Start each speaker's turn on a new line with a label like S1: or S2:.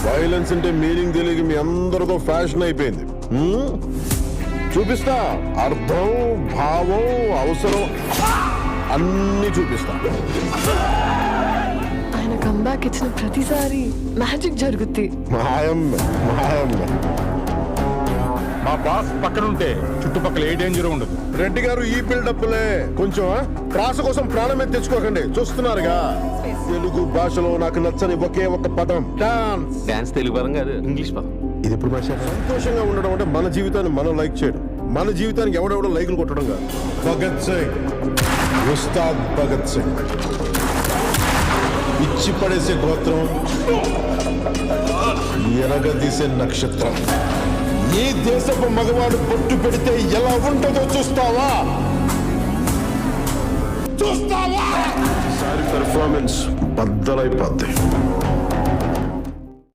S1: Violence అంటే meaning తెలియక మీ అందరితో ఫ్యాషన్ అయిపోయింది. చూపిస్తా, అర్థం, భావం, అవసరం అన్ని చూపిస్తా.
S2: ఆయన కంబ్యాక్ ఇచ్చిన ప్రతిసారి మ్యాజిక్ జరుగుద్ది.
S1: మాయమ్మ మాయమ్మ.
S3: మా బాస్ పక్కన ఉంటే చుట్టుపక్కల ఏ డేంజర్ ఉండదు.
S1: రెడ్డి గారు ఈ బిల్డప్లే కొంచెం ప్రాస కోసం ప్రాణమే తెచ్చుకోకండి. చూస్తున్నారుగా తెలుగు భాషలో నాకు నచ్చని ఒకే ఒక పదం డాన్స్.
S4: డాన్స్ తెలుగు పదం కాదు, ఇంగ్లీష్ పదం.
S1: ఇది ఇప్పుడు భాష. సంతోషంగా ఉండడం అంటే మన జీవితాన్ని మనం లైక్ చేయడం, మన జీవితానికి ఎవడెవడో లైకులు కొట్టడం కాదు. భగత్ సింగ్, ఉస్తాద్ భగత్ సింగ్ ఇచ్చి పడేసే గోత్రం, ఎరగదీసే నక్షత్రం. ఈ దేశపు మగవాడు బొట్టు పెడితే ఎలా ఉంటుందో చూస్తావా? చూస్తావా? Sorry performance బద్దలైపోద్ది.